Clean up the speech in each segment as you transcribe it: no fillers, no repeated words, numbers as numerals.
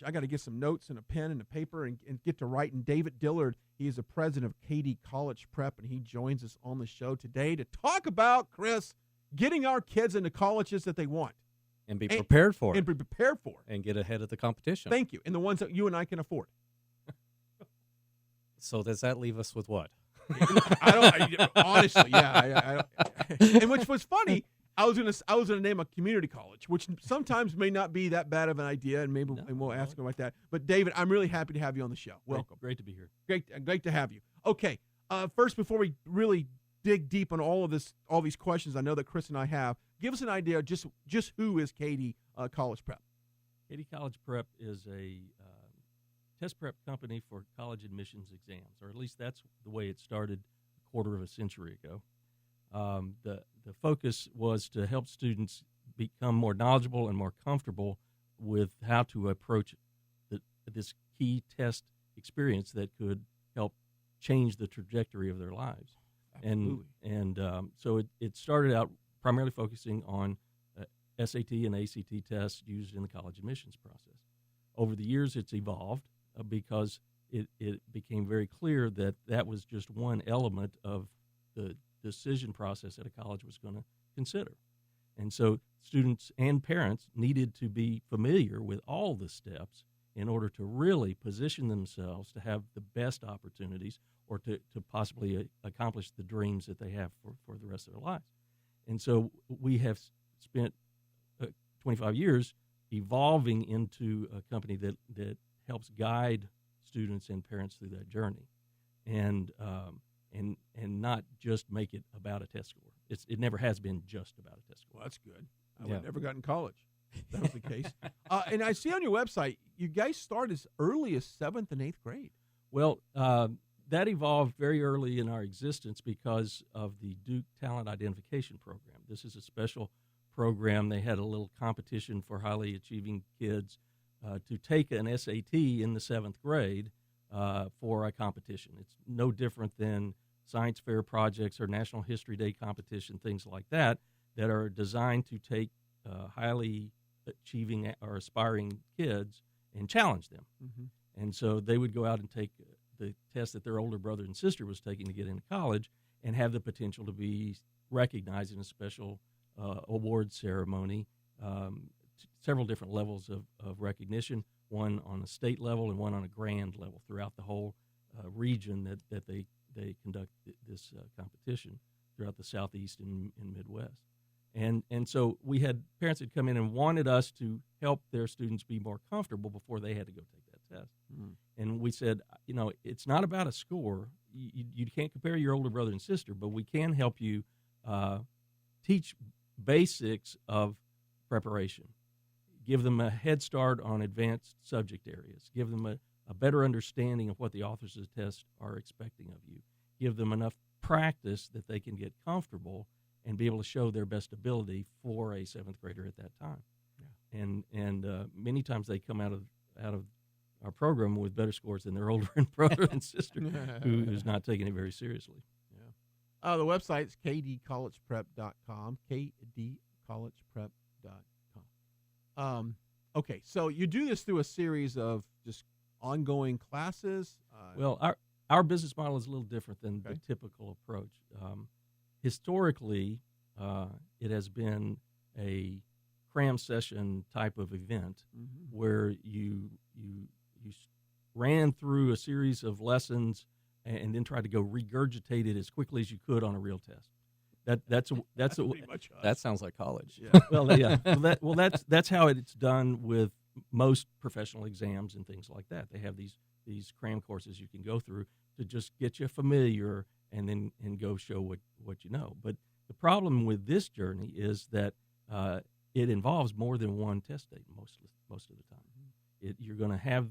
I got to get some notes and a pen and a paper and get to writing. David Dillard, he is the president of KD College Prep, and he joins us on the show today to talk about, Chris, getting our kids into colleges that they want. And be prepared for it. And be prepared for it. And get ahead of the competition. Thank you. And the ones that you and I can afford. So does that leave us with what? Honestly, yeah. And which was funny, I was gonna name a community college, which sometimes may not be that bad of an idea, and maybe we'll ask about that. But David, I'm really happy to have you on the show. Welcome. Great to be here. Great to have you. Okay, first, before we really dig deep on all these questions, I know that Chris and I have. Give us an idea just who is KD College Prep. KD College Prep is a test prep company for college admissions exams, or at least that's the way it started a quarter of a century ago. The focus was to help students become more knowledgeable and more comfortable with how to approach this key test experience that could help change the trajectory of their lives. Absolutely. And so it started out primarily focusing on SAT and ACT tests used in the college admissions process. Over the years, it's evolved because it became very clear that was just one element of the decision process that a college was going to consider. And so students and parents needed to be familiar with all the steps in order to really position themselves to have the best opportunities or to possibly accomplish the dreams that they have for the rest of their lives. And so we have spent 25 years evolving into a company that helps guide students and parents through that journey, and not just make it about a test score. It never has been just about a test score. Well, that's good. I would have never got in college. That was the case. And I see on your website, you guys start as early as 7th and 8th grade. Well, that evolved very early in our existence because of the Duke Talent Identification Program. This is a special program. They had a little competition for highly achieving kids to take an SAT in the 7th grade for a competition. It's no different than science fair projects or National History Day competition, things like that are designed to take highly achieving or aspiring kids and challenge them. Mm-hmm. And so they would go out and take the test that their older brother and sister was taking to get into college and have the potential to be recognized in a special award ceremony, several different levels of recognition, one on a state level and one on a grand level throughout the whole region that they conduct this competition throughout the Southeast and Midwest. And so we had parents that come in and wanted us to help their students be more comfortable before they had to go take that test. Mm. And we said, it's not about a score. You can't compare your older brother and sister, but we can help you teach basics of preparation, give them a head start on advanced subject areas, give them a better understanding of what the authors of the test are expecting of you, give them enough practice that they can get comfortable and be able to show their best ability for a 7th grader at that time. Yeah. And many times they come out of our program with better scores than their older brother and sister who's not taking it very seriously. Yeah. The website's kdcollegeprep.com, kdcollegeprep.com. Okay, so you do this through a series of just ongoing classes? Well, our business model is a little different than the typical approach. Historically, it has been a cram session type of event where you ran through a series of lessons and then tried to go regurgitate it as quickly as you could on a real test. That sounds like college. Yeah. That's how it's done with most professional exams and things like that. They have these cram courses you can go through to just get you familiar and go show what you know. But the problem with this journey is that it involves more than one test date most of the time. You're going to have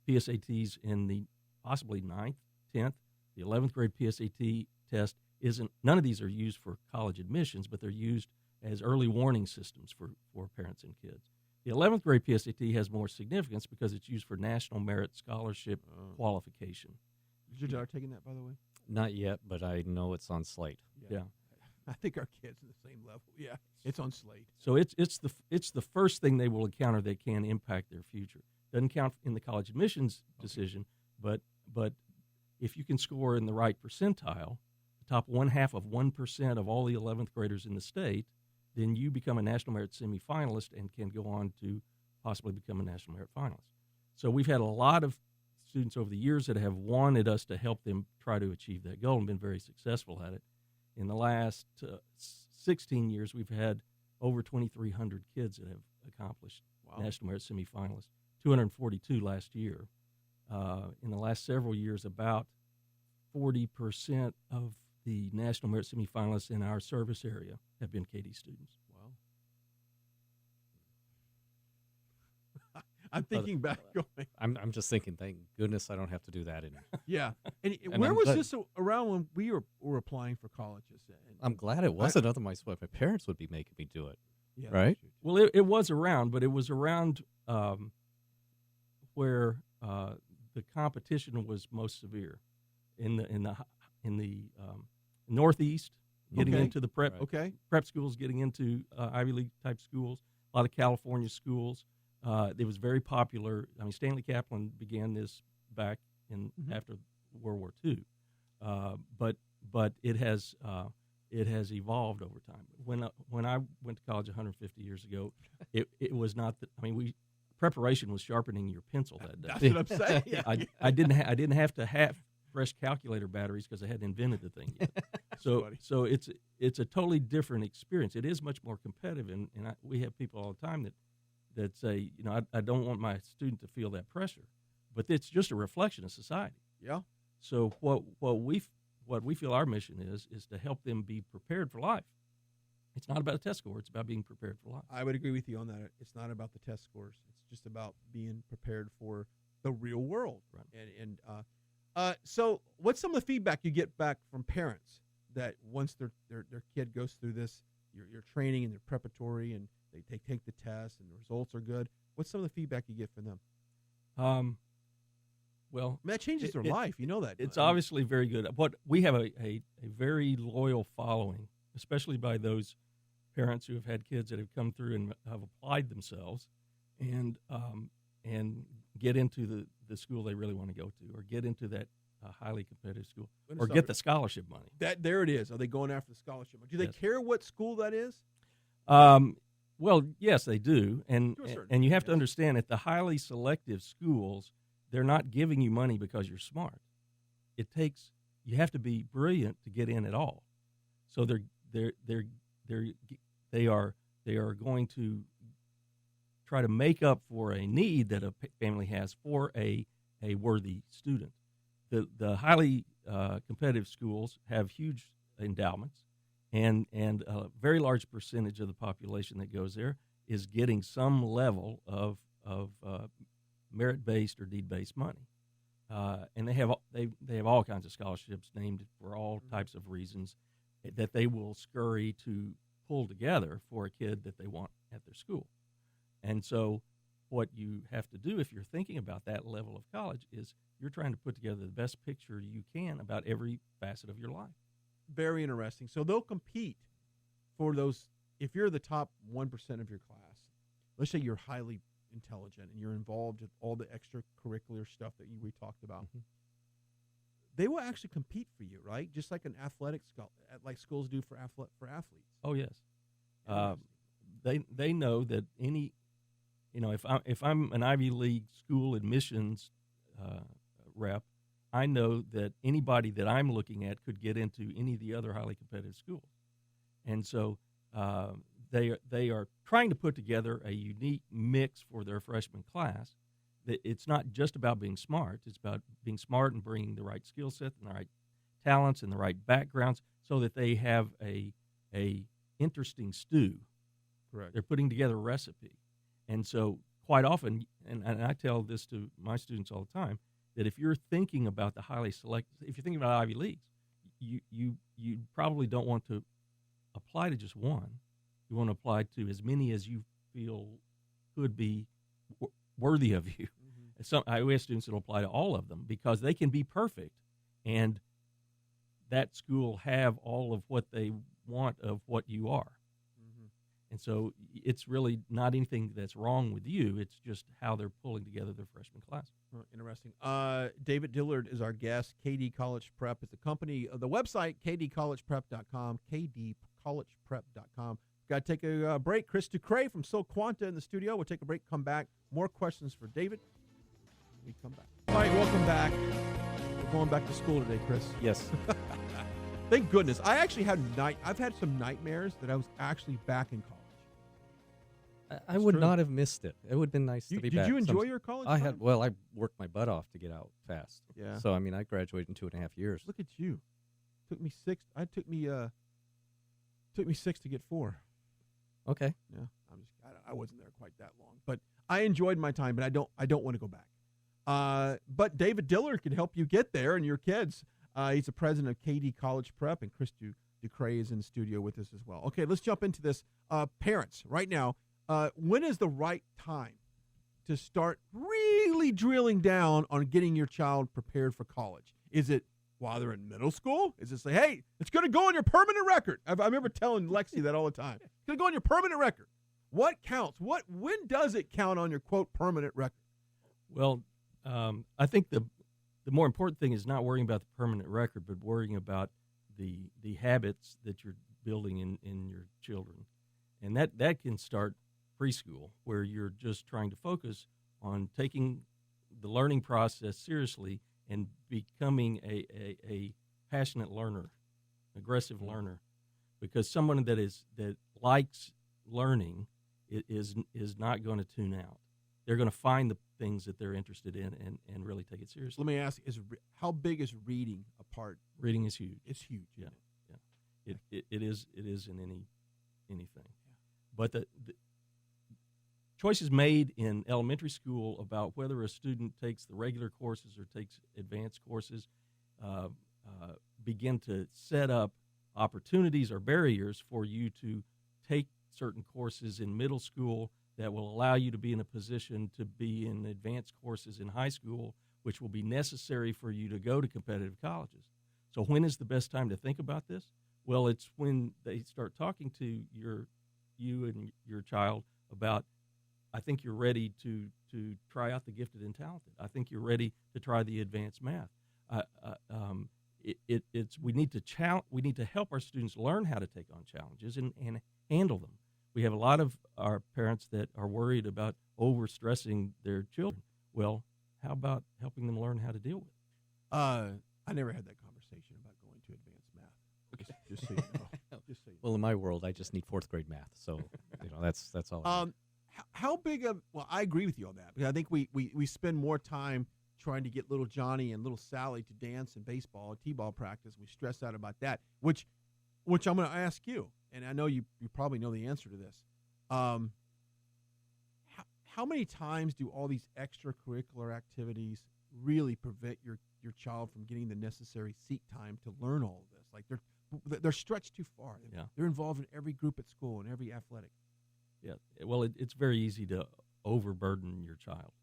PSATs in the possibly 9th, 10th, the 11th grade PSAT test none of these are used for college admissions, but they're used as early warning systems for parents and kids. The 11th grade PSAT has more significance because it's used for National Merit Scholarship qualification. Is your daughter taking that, by the way? Not yet, but I know it's on Slate. Yeah. I think our kids are the same level. Yeah, it's on Slate. So it's the first thing they will encounter that can impact their future. Doesn't count in the college admissions decision, but if you can score in the right percentile, the top 0.5% of all the 11th graders in the state, then you become a National Merit semifinalist and can go on to possibly become a National Merit finalist. So we've had a lot of students over the years that have wanted us to help them try to achieve that goal and been very successful at it. In the last 16 years, we've had over 2,300 kids that have accomplished National Merit semifinalists, 242 last year. In the last several years, about 40% of the National Merit semifinalists in our service area have been KD students. Wow. I'm thinking back. I'm just thinking, thank goodness I don't have to do that anymore. Yeah. And And where I'm was glad- this around when we were applying for colleges? And I'm glad it wasn't. Otherwise, what my parents would be making me do it. yeah, right? that's true. Well, it was around, but it was around where the competition was most severe in the Northeast, getting Okay. into the prep Right. Okay. prep schools, getting into Ivy League type schools, a lot of California schools. It was very popular. I mean, Stanley Kaplan began this back in after World War II, but it has evolved over time. When I went to college 150 years ago, it was not that. I mean, preparation was sharpening your pencil that day. That's what I'm saying. Yeah. I didn't have to have fresh calculator batteries because I hadn't invented the thing yet. funny. So it's a totally different experience. It is much more competitive, and we have people all the time that say, I don't want my student to feel that pressure, but it's just a reflection of society. Yeah. So what we feel our mission is to help them be prepared for life. It's not about a test score. It's about being prepared for life. I would agree with you on that. It's not about the test scores. It's just about being prepared for the real world. Right. So what's some of the feedback you get back from parents that once their kid goes through this, your training and their preparatory, and they take the test and the results are good? What's some of the feedback you get from them? Well, I mean, that changes their life. You know that. it's obviously very good. What we have a very loyal following, especially by those parents who have had kids that have come through and have applied themselves and get into the school they really want to go to, or get into that highly competitive school, or get the scholarship money. There it is. Are they going after the scholarship? Do they Yes. care what school that is? Well, yes, they do, and To a certain you have extent, to yes. understand at the highly selective schools, they're not giving you money because you're smart. You have to be brilliant to get in at all. So they are going to try to make up for a need that a family has for a worthy student. The highly competitive schools have huge endowments, and a very large percentage of the population that goes there is getting some level of merit-based or deed-based money, and they have all kinds of scholarships named for all types of reasons that they will scurry to pull together for a kid that they want at their school. And so what you have to do if you're thinking about that level of college is you're trying to put together the best picture you can about every facet of your life. Very interesting. So they'll compete for those. If you're the top 1% of your class, let's say you're highly intelligent and you're involved with all the extracurricular stuff that we talked about, they will actually compete for you, right? Just like an athletic school, like schools do for athletes. Oh yes, they know that if I'm an Ivy League school admissions rep, I know that anybody that I'm looking at could get into any of the other highly competitive schools, and so they are trying to put together a unique mix for their freshman class. It's not just about being smart; it's about being smart and bringing the right skill set and the right talents and the right backgrounds, so that they have a interesting stew. Correct. They're putting together a recipe, and so quite often, and I tell this to my students all the time, that if you're thinking about the highly select, if you're thinking about Ivy Leagues, you probably don't want to apply to just one. You want to apply to as many as you feel could be worthy of you. We have students that will apply to all of them because they can be perfect, and that school have all of what they want of what you are. And so it's really not anything that's wrong with you. It's just how they're pulling together their freshman class. Oh, interesting. David Dillard is our guest. KD College Prep is the company. The website, kdcollegeprep.com, kdcollegeprep.com. Got to take a break. Chris Ducray from Quanta in the studio. We'll take a break, come back. More questions for David. We come back. All right, welcome back. We're going back to school today, Chris. Yes. Thank goodness. I've had some nightmares that I was actually back in college. I would not have missed it. It would have been nice to be back. Did you enjoy your college time? I worked my butt off to get out fast. Yeah. So, I mean, I graduated in 2.5 years. Look at you. Took me 6 to get 4. Okay. Yeah. I wasn't there quite that long, but I enjoyed my time, but I don't want to go back. But David Dillard can help you get there and your kids. He's the president of KD College Prep, and Chris Ducray is in the studio with us as well. Okay, let's jump into this. Parents, right now, when is the right time to start really drilling down on getting your child prepared for college? Is it while they're in middle school? Is it say, hey, it's going to go on your permanent record? I remember telling Lexi that all the time. It's going to go on your permanent record. What counts? When does it count on your, quote, permanent record? Well, I think the more important thing is not worrying about the permanent record, but worrying about the habits that you're building in your children. And that can start preschool, where you're just trying to focus on taking the learning process seriously and becoming a passionate learner, aggressive learner, because someone that likes learning is not going to tune out. They're going to find the things that they're interested in and really take it seriously. Let me ask, how big is reading a part? Reading is huge. It's huge. Yeah. It is in anything. But the choices made in elementary school about whether a student takes the regular courses or takes advanced courses begin to set up opportunities or barriers for you to take certain courses in middle school that will allow you to be in a position to be in advanced courses in high school, which will be necessary for you to go to competitive colleges. So when is the best time to think about this? Well, it's when they start talking to you and your child about, I think you're ready to try out the gifted and talented. I think you're ready to try the advanced math. We need to help our students learn how to take on challenges and handle them. We have a lot of our parents that are worried about overstressing their children. Well, how about helping them learn how to deal with it? I never had that conversation about going to advanced math. Just so you know. Well, in my world, I just need 4th grade math. So, that's all. I need. How big of? Well, I agree with you on that, because I think we spend more time trying to get little Johnny and little Sally to dance in baseball, t-ball practice. We stress out about that, which I'm going to ask you, and I know you probably know the answer to this. How many times do all these extracurricular activities really prevent your child from getting the necessary seat time to learn all of this? Like they're stretched too far. Yeah. They're involved in every group at school and every athletic. Yeah, well, it's very easy to overburden your child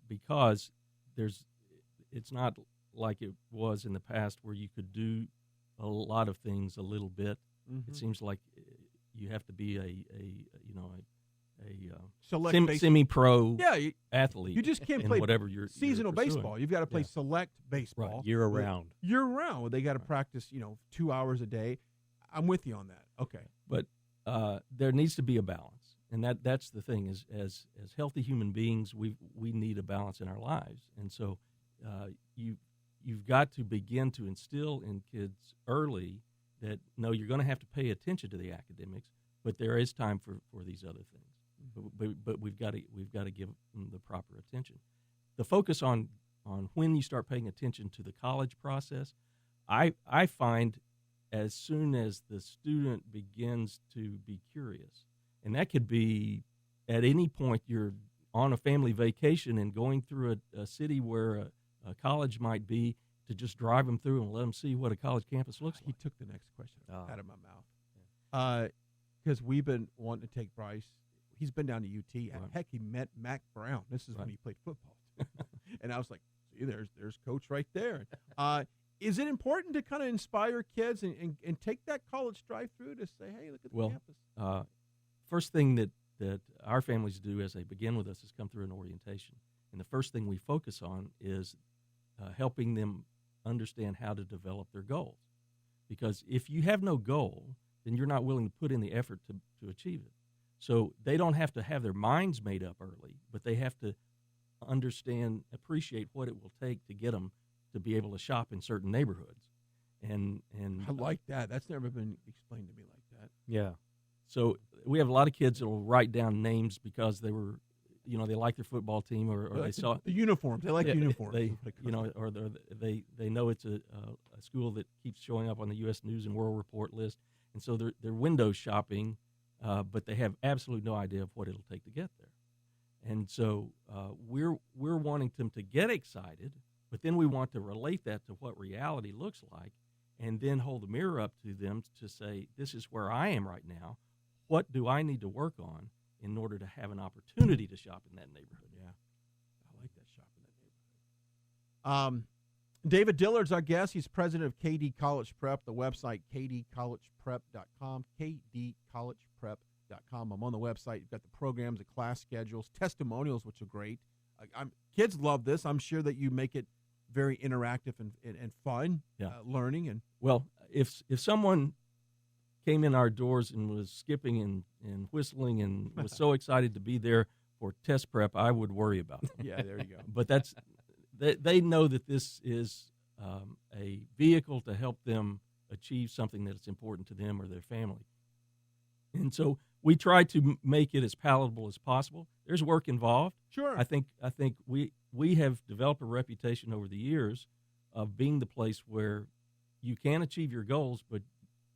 because it's not like it was in the past where you could do a lot of things a little bit. Mm-hmm. It seems like you have to be a select semi-pro You athlete. just can't play whatever you're seasonal pursuing. baseball. You've got to play select baseball Right, year round. Year round. They got to practice, 2 hours a day. I'm with you on that. Okay, but there needs to be a balance, and that's the thing. Is as healthy human beings, we need a balance in our lives, and so you've got to begin to instill in kids early that no, you're going to have to pay attention to the academics, but there is time for these other things. But we've got to give them the proper attention. The focus on when you start paying attention to the college process, I find as soon as the student begins to be curious, and that could be at any point you're on a family vacation and going through a city where a college might be, to just drive them through and let them see what a college campus looks like. He took the next question out of my mouth. Because we've been wanting to take Bryce. He's been down to UT. Right. Heck, he met Mac Brown. This is when he played football. And I was like, see, there's Coach right there. Is it important to kind of inspire kids and take that college drive-through to say, hey, look at the campus? first thing that our families do as they begin with us is come through an orientation. And the first thing we focus on is helping them understand how to develop their goals. Because if you have no goal, then you're not willing to put in the effort to achieve it. So they don't have to have their minds made up early, but they have to understand, appreciate what it will take to get them to be able to shop in certain neighborhoods. And I like that. That's never been explained to me like that. Yeah. So we have a lot of kids that will write down names because they were, they like their football team or They they like saw the uniforms. They like uniforms. Or they know it's a school that keeps showing up on the U.S. News and World Report list, and so they're window shopping, but they have absolutely no idea of what it'll take to get there. And so we're wanting them to get excited, but then we want to relate that to what reality looks like, and then hold the mirror up to them to say, this is where I am right now. What do I need to work on in order to have an opportunity to shop in that neighborhood? Yeah, I like that, shop in that neighborhood. David Dillard's our guest. He's president of KD College Prep, the website kdcollegeprep.com, kdcollegeprep.com. I'm on the website. You've got the programs, the class schedules, testimonials, which are great. Kids love this. I'm sure that you make it very interactive and fun, learning. And well, if someone came in our doors and was skipping and whistling and was so excited to be there for test prep, I would worry about them. Yeah, there you go. But they know that this is a vehicle to help them achieve something that's important to them or their family. And so we try to make it as palatable as possible. There's work involved. Sure. I think we have developed a reputation over the years of being the place where you can achieve your goals, but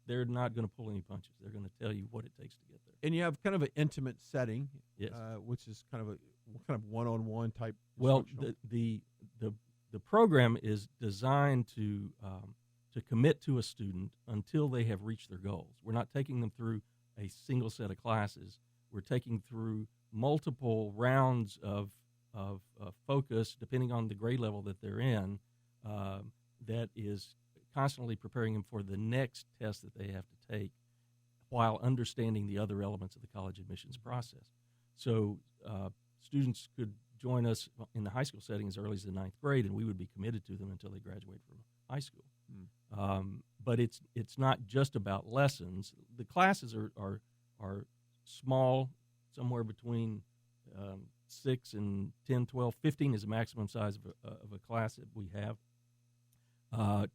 they're not going to pull any punches. They're going to tell you what it takes to get there. And you have kind of an intimate setting, yes, which is kind of one-on-one type. Well, the program is designed to commit to a student until they have reached their goals. We're not taking them through a single set of classes. We're taking through multiple rounds of focus, depending on the grade level that they're in, that is constantly preparing them for the next test that they have to take while understanding the other elements of the college admissions process. So students could join us in the high school setting as early as the 9th grade, and we would be committed to them until they graduate from high school. But it's not just about lessons. The classes are small, somewhere between 6 and 10, 12, 15 is the maximum size of a class that we have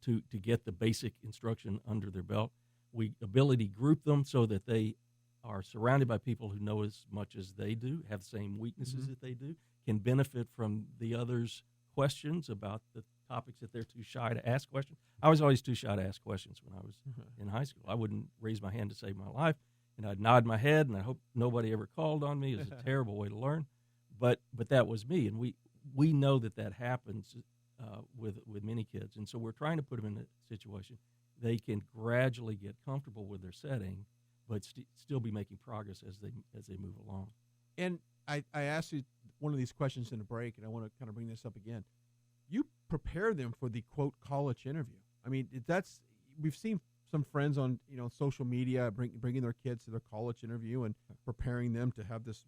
to get the basic instruction under their belt. We ability group them so that they are surrounded by people who know as much as they do, have the same weaknesses that they do, can benefit from the others' questions about the topics that they're too shy to ask questions. I was always too shy to ask questions when I was in high school. I wouldn't raise my hand to save my life, and I'd nod my head, and I hope nobody ever called on me. It was a terrible way to learn, but that was me, and we know that happens with many kids, and so we're trying to put them in a situation they can gradually get comfortable with their setting, but still be making progress as they move along. And I asked you one of these questions in a break, and I want to kind of bring this up again. You prepare them for the quote college interview. I mean, we've seen some friends on social media bringing their kids to their college interview and preparing them to have this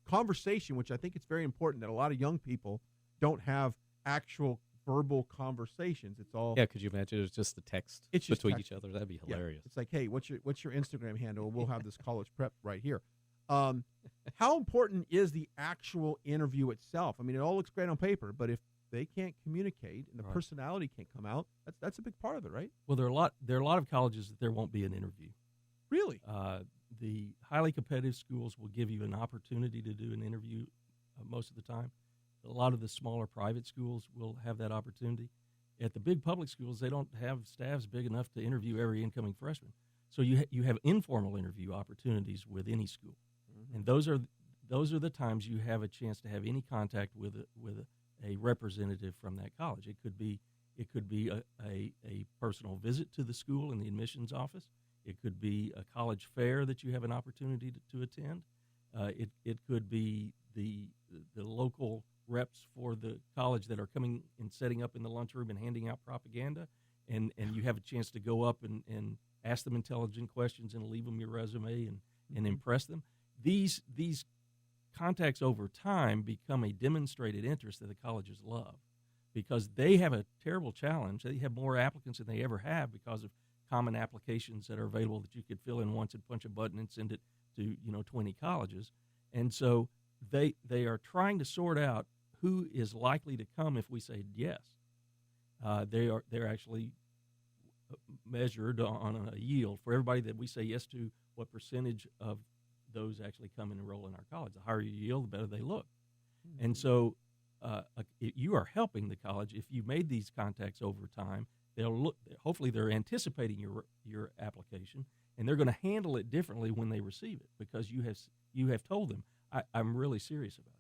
conversation, which I think it's very important that a lot of young people don't have actual verbal conversations. It's all could you imagine it was just the text between each other? That'd be hilarious. It's like, hey, what's your Instagram handle? We'll have this college prep right here. How important is the actual interview itself? I mean, it all looks great on paper, but if they can't communicate and the personality can't come out, that's a big part of it, right? Well, there are a lot of colleges that there won't be an interview. Really? The highly competitive schools will give you an opportunity to do an interview most of the time. A lot of the smaller private schools will have that opportunity. At the big public schools, they don't have staffs big enough to interview every incoming freshman. So you have informal interview opportunities with any school, and those are the times you have a chance to have any contact with a representative from that college. It could be a personal visit to the school in the admissions office. It could be a college fair that you have an opportunity to attend. It could be the local reps for the college that are coming and setting up in the lunchroom and handing out propaganda. and you have a chance to go up and ask them intelligent questions and leave them your resume and impress them. These contacts over time become a demonstrated interest that the colleges love, because they have a terrible challenge. They have more applicants than they ever have because of common applications that are available that you could fill in once and punch a button and send it to 20 colleges. And so they are trying to sort out who is likely to come if we say yes. They're actually measured on a yield for everybody that we say yes to. What percentage of those actually come and enroll in our college? The higher you yield, the better they look. Mm-hmm. And so you are helping the college if you made these contacts over time. They'll look. Hopefully, they're anticipating your application, and they're going to handle it differently when they receive it because you have told them, I'm really serious about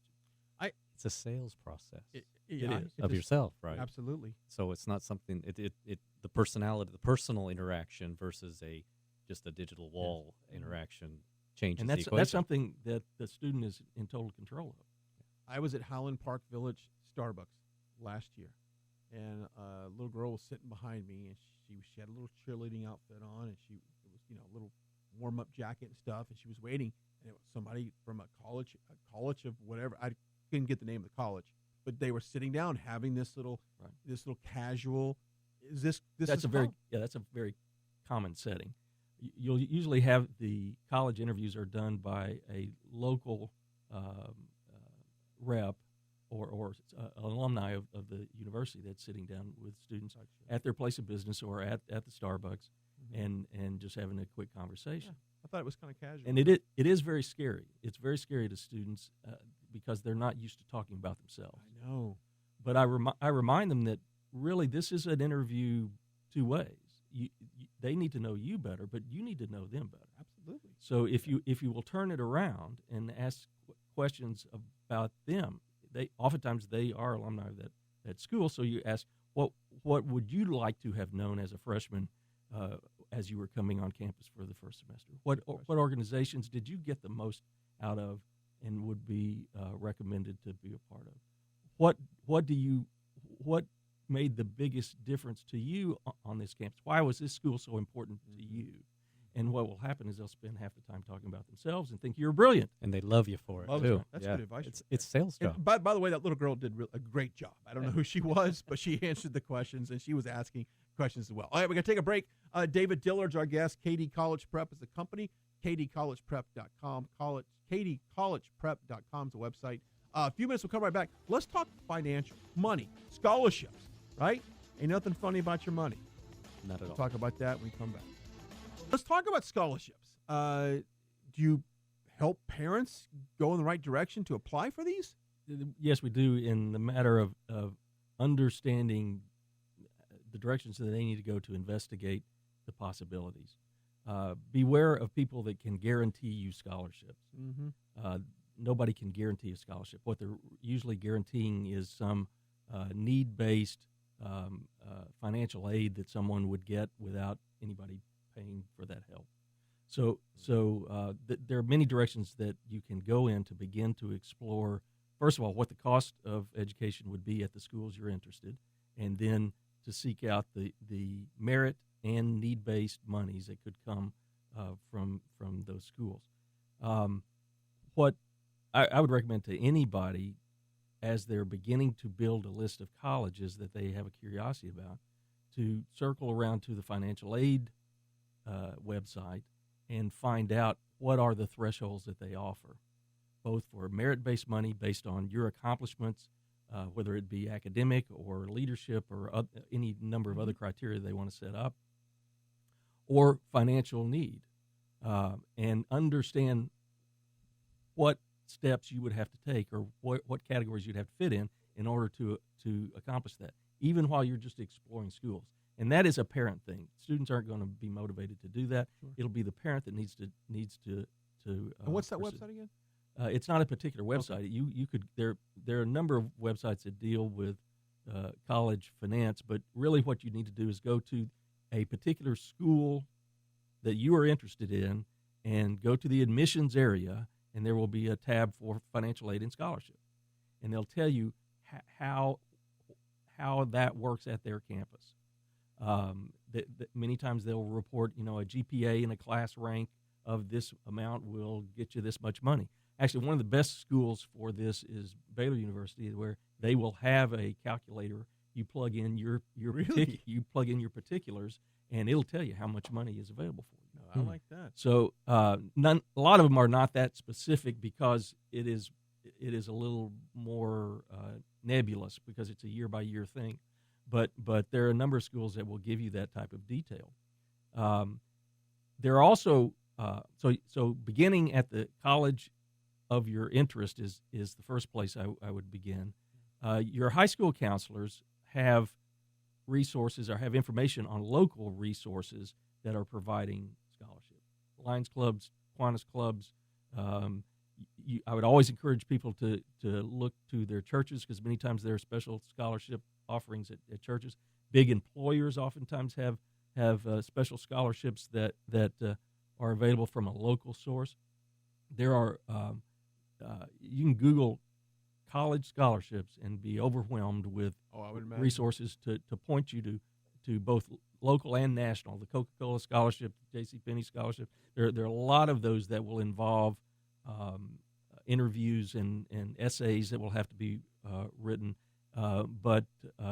you. It's a sales process. It is of yourself, right? Absolutely. So it's not something. The personality, the personal interaction versus just a digital wall interaction changes. And the equation. that's something that the student is in total control of. I was at Highland Park Village Starbucks last year, and a little girl was sitting behind me, and she had a little cheerleading outfit on, and it was a little warm up jacket and stuff, and she was waiting, and it was somebody from a college of whatever. I couldn't get the name of the college, but they were sitting down having this little casual. That's a very common setting. You'll usually have the college interviews are done by a local rep or alumni of the university that's sitting down with students at their place of business or at the Starbucks, and just having a quick conversation. Yeah, I thought it was kind of casual. And it is very scary. It's very scary to students because they're not used to talking about themselves. I know. But I remind them that really this is an interview two ways. They need to know you better, but you need to know them better. Absolutely. So if you will turn it around and ask questions about them, oftentimes they are alumni of that school. So you ask, what would you like to have known as a freshman as you were coming on campus for the first semester? What organizations did you get the most out of and would be recommended to be a part of? What made the biggest difference to you on this campus? Why was this school so important to you? And what will happen is they'll spend half the time talking about themselves and think you're brilliant. And they love you for it, too. That's good advice. It's sales job. By the way, that little girl did a great job. I don't know who she was, but she answered the questions, and she was asking questions as well. All right, we're going to take a break. David Dillard's our guest. KD College Prep is the company. KDCollegePrep.com. KDCollegePrep.com is the website. A few minutes, we'll come right back. Let's talk financial, money, scholarships, right? Ain't nothing funny about your money. Not at all. We'll talk about that when we come back. Let's talk about scholarships. Do you help parents go in the right direction to apply for these? Yes, we do, in the matter of understanding the directions that they need to go to investigate the possibilities. Beware of people that can guarantee you scholarships. Mm-hmm. Nobody can guarantee a scholarship. What they're usually guaranteeing is some need-based financial aid that someone would get without anybody paying for that help. So there are many directions that you can go in to begin to explore, first of all, what the cost of education would be at the schools you're interested, and then to seek out the merit and need-based monies that could come from those schools. What I would recommend to anybody as they're beginning to build a list of colleges that they have a curiosity about, to circle around to the financial aid website and find out what are the thresholds that they offer, both for merit-based money based on your accomplishments, whether it be academic or leadership or any number of other criteria they want to set up, or financial need, and understand what steps you would have to take or what categories you'd have to fit in order to accomplish that, even while you're just exploring schools. And that is a parent thing. Students aren't going to be motivated to do that. Sure. It'll be the parent that needs to. And what's that website again? It's not a particular website. Okay. You could there are a number of websites that deal with college finance, but really what you need to do is go to a particular school that you are interested in and go to the admissions area, and there will be a tab for financial aid and scholarship, and they'll tell you how that works at their campus. Many times they'll report, a GPA and a class rank of this amount will get you this much money. Actually, one of the best schools for this is Baylor University, where they will have a calculator. You plug in your Really? you plug in your particulars, and it'll tell you how much money is available for you. I like that. So a lot of them are not that specific because it is a little more nebulous because it's a year by year thing. But there are a number of schools that will give you that type of detail. There are also so beginning at the college of your interest is the first place I would begin. Your high school counselors have resources or have information on local resources that are providing scholarship. Lions clubs, Kiwanis clubs. I would always encourage people to look to their churches because many times there are special scholarship offerings at churches. Big employers oftentimes have special scholarships that are available from a local source. There are you can Google college scholarships and be overwhelmed with resources to point you to both local and national. The Coca-Cola scholarship, the JCPenney scholarship. There are a lot of those that will involve interviews and essays that will have to be written. But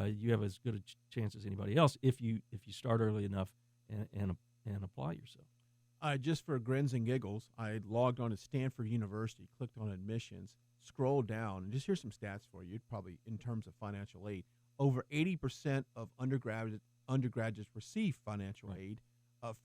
you have as good a chance as anybody else if you start early enough and apply yourself. Just for grins and giggles, I logged on to Stanford University, clicked on admissions, scrolled down, and just here's some stats for you. Probably in terms of financial aid, over 80% of undergraduates receive financial aid.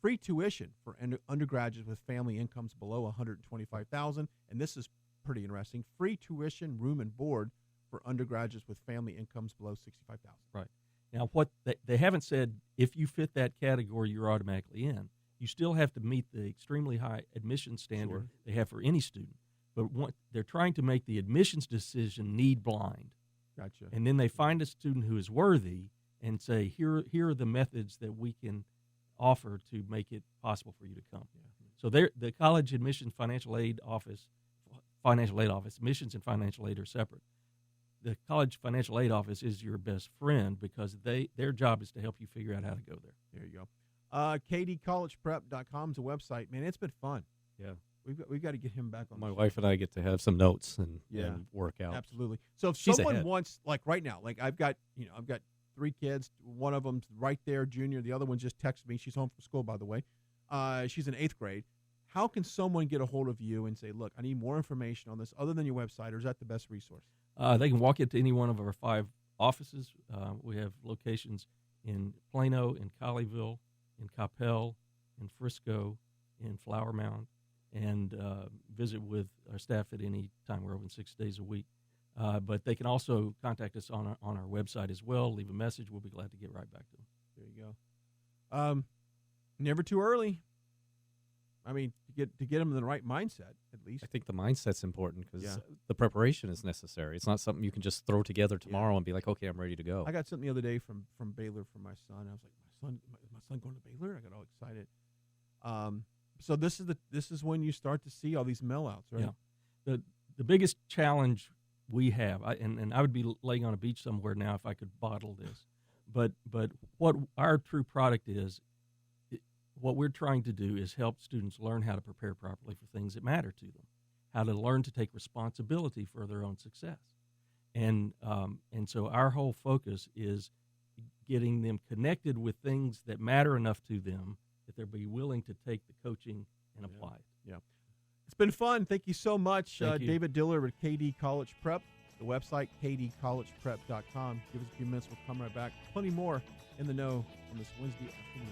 Free tuition for undergraduates with family incomes below $125,000, and this is pretty interesting. Free tuition, room and board for undergraduates with family incomes below $65,000. Right. Now, what they haven't said, if you fit that category, you're automatically in. You still have to meet the extremely high admission standard they have for any student. But they're trying to make the admissions decision need blind. Gotcha. And then they find a student who is worthy and say, here are the methods that we can offer to make it possible for you to come. Yeah. So the college admissions financial aid office, admissions and financial aid are separate. The college financial aid office is your best friend because their job is to help you figure out how to go there. There you go. KDcollegeprep.com is a website. Man, it's been fun. Yeah. We've got to get him back on. My wife and I get to have some notes and work out. Absolutely. So if She's someone ahead. wants, like right now, like I've got 3 kids. One of them's right there, junior. The other one just texted me. She's home from school, by the way. She's in 8th grade. How can someone get a hold of you and say, look, I need more information on this other than your website, or is that the best resource? They can walk into any one of our 5 offices. We have locations in Plano, in Colleyville, in Coppell, in Frisco, in Flower Mound, and visit with our staff at any time. We're open 6 days a week. But they can also contact us on our website as well. Leave a message. We'll be glad to get right back to them. There you go. Never too early. I mean, to get them in the right mindset, at least. I think the mindset's important because the preparation is necessary. It's not something you can just throw together tomorrow and be like, okay, I'm ready to go. I got something the other day from Baylor for my son. I was like, my son going to Baylor? I got all excited. So this is when you start to see all these mail-outs, right? Yeah. The biggest challenge we have, and I would be laying on a beach somewhere now if I could bottle this, but what our true product is, what we're trying to do is help students learn how to prepare properly for things that matter to them, how to learn to take responsibility for their own success. And so our whole focus is getting them connected with things that matter enough to them that they'll be willing to take the coaching and apply it. Yeah. It's been fun. Thank you so much, Thank you. David Dillard with KD College Prep. The website, kdcollegeprep.com. Give us a few minutes. We'll come right back. Plenty more in the know on this Wednesday afternoon.